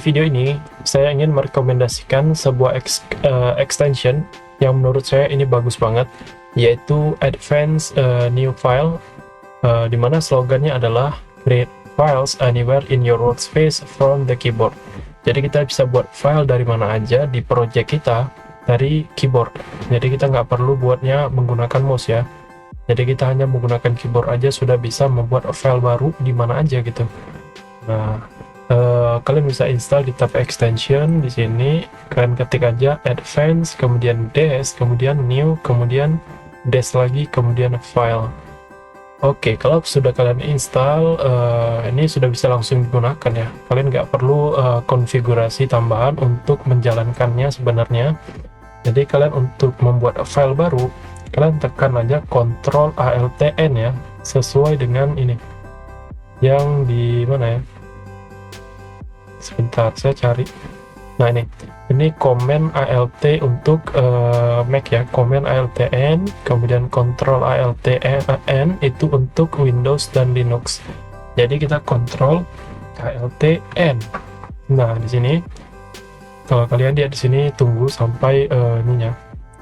video ini, saya ingin merekomendasikan sebuah extension yang menurut saya ini bagus banget, yaitu Advanced New File, di mana slogannya adalah Create Files Anywhere in Your Workspace from the Keyboard. Jadi kita bisa buat file dari mana aja di project kita dari keyboard. Jadi kita nggak perlu buatnya menggunakan mouse ya. Jadi kita hanya menggunakan keyboard aja sudah bisa membuat file baru di mana aja gitu. Nah, kalian bisa install di tab extension di sini. Kalian ketik aja advance, kemudian dash, kemudian new, kemudian dash lagi, kemudian file. Oke, kalau sudah kalian install, ini sudah bisa langsung digunakan ya. Kalian nggak perlu konfigurasi tambahan untuk menjalankannya sebenarnya. Jadi kalian untuk membuat file baru, kalian tekan aja Ctrl ALTN ya, sesuai dengan ini. Yang di mana ya? Sebentar, saya cari. Nah ini Command ALT untuk Mac ya, Command ALTN, kemudian Ctrl ALTN itu untuk Windows dan Linux. Jadi kita Ctrl ALTN. Nah di sini, kalau kalian lihat di sini tunggu sampai ininya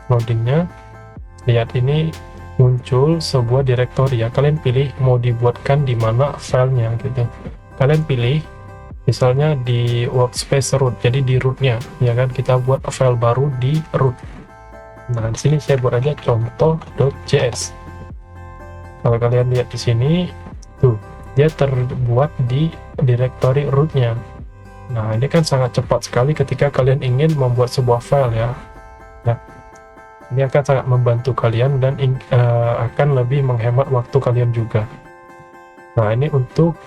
loadingnya. Lihat ini muncul sebuah directory ya. Kalian pilih mau dibuatkan di mana filenya gitu. Kalian pilih misalnya di workspace root, jadi di rootnya ya kan, kita buat file baru di root. Nah di sini saya buat aja contoh.js. Kalau kalian lihat di sini tuh, dia terbuat di directory rootnya. Nah ini kan sangat cepat sekali ketika kalian ingin membuat sebuah file ya. Nah ini akan sangat membantu kalian dan akan lebih menghemat waktu kalian juga. Nah ini untuk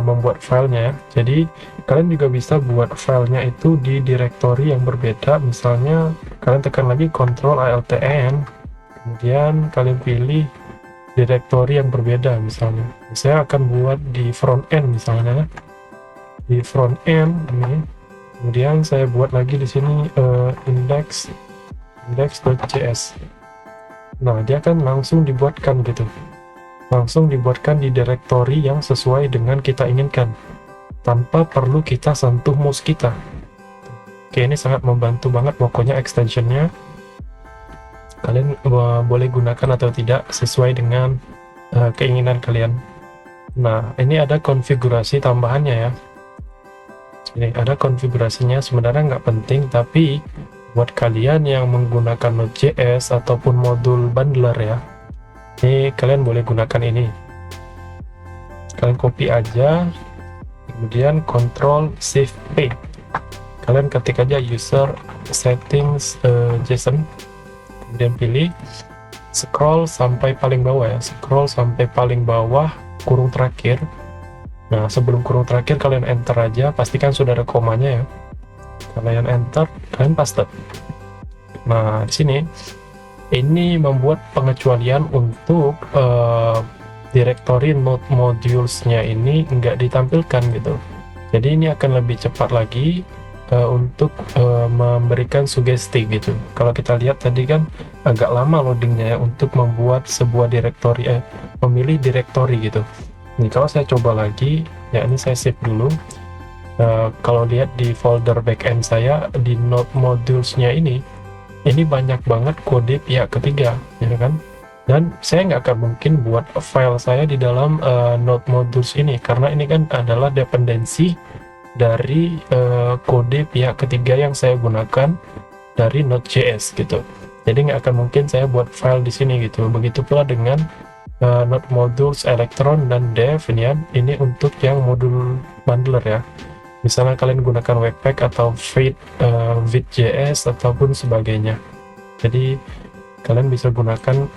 membuat filenya ya. Jadi kalian juga bisa buat filenya itu di directory yang berbeda. Misalnya kalian tekan lagi Ctrl ALTN, kemudian kalian pilih directory yang berbeda. Misalnya saya akan buat di front end misalnya, di front end ini. Kemudian saya buat lagi di sini index.js. Nah dia akan langsung dibuatkan gitu, langsung dibuatkan di directory yang sesuai dengan kita inginkan tanpa perlu kita sentuh mouse kita. Oke, ini sangat membantu banget pokoknya extensionnya. Kalian boleh gunakan atau tidak sesuai dengan keinginan kalian. Nah ini ada konfigurasi tambahannya ya. Ini ada konfigurasinya, sebenarnya nggak penting, tapi buat kalian yang menggunakan Node.js ataupun modul bundler ya, ini kalian boleh gunakan ini. Kalian copy aja, kemudian Ctrl Shift P. Kalian ketik aja user settings JSON, kemudian pilih, scroll sampai paling bawah ya, scroll sampai paling bawah kurung terakhir. Nah sebelum kurung terakhir kalian enter aja, pastikan sudah ada komanya ya. Kalian enter, kalian paste. Nah di sini ini membuat pengecualian untuk directory node modules-nya ini nggak ditampilkan gitu. Jadi ini akan lebih cepat lagi untuk memberikan sugesti gitu. Kalau kita lihat tadi kan agak lama loadingnya ya untuk membuat sebuah directory, memilih directory gitu. Nih kalau saya coba lagi, ya ini saya save dulu. Kalau lihat di folder backend saya di node modules-nya ini banyak banget kode pihak ketiga, ya kan? Dan saya nggak akan mungkin buat file saya di dalam node modules ini, karena ini kan adalah dependensi dari kode pihak ketiga yang saya gunakan dari Node.js gitu. Jadi nggak akan mungkin saya buat file di sini gitu. Begitu pula dengan node modules Electron dan Dev ini untuk yang modul bundler ya. Misalnya kalian gunakan Webpack atau Vite.js ataupun sebagainya. Jadi kalian bisa gunakan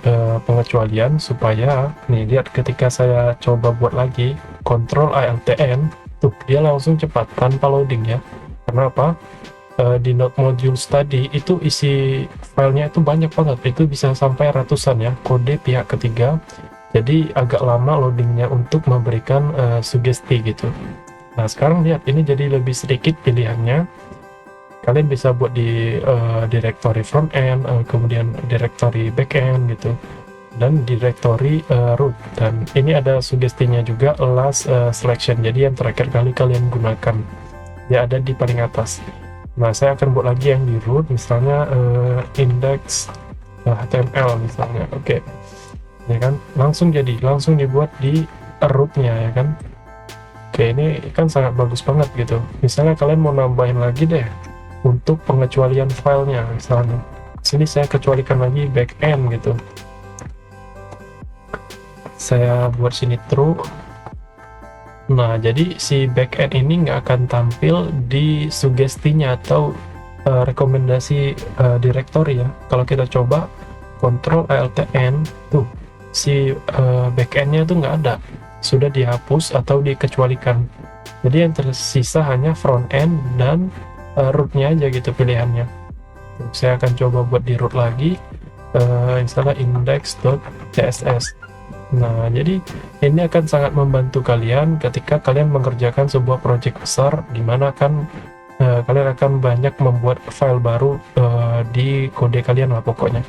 pengecualian supaya nih, lihat ketika saya coba buat lagi Ctrl ALTN, tuh dia langsung cepat tanpa loading ya. Karena apa? Di node modules tadi itu isi filenya itu banyak banget, itu bisa sampai ratusan ya kode pihak ketiga. Jadi agak lama loadingnya untuk memberikan sugesti gitu. Nah sekarang lihat ini jadi lebih sedikit pilihannya. Kalian bisa buat di directory front end, kemudian directory backend gitu, dan directory root. Dan ini ada sugestinya juga last selection, jadi yang terakhir kali kalian gunakan. dia ada di paling atas. Nah, saya akan buat lagi yang di root, misalnya index HTML misalnya. Oke, ya kan, langsung dibuat di rootnya, ya kan. Oke, ini kan sangat bagus banget gitu. Misalnya kalian mau nambahin lagi deh untuk pengecualian filenya, misalnya sini saya kecualikan lagi backend gitu, saya buat sini true. Nah, jadi si backend ini nggak akan tampil di sugestinya atau rekomendasi directory ya. Kalau kita coba Ctrl Alt N, tuh si backendnya tuh nggak ada, sudah dihapus atau dikecualikan. Jadi yang tersisa hanya front end dan rootnya aja gitu pilihannya. Saya akan coba buat di root lagi, misalnya index.css. Nah, jadi ini akan sangat membantu kalian ketika kalian mengerjakan sebuah project besar, di mana kan kalian akan banyak membuat file baru di kode kalian lah pokoknya.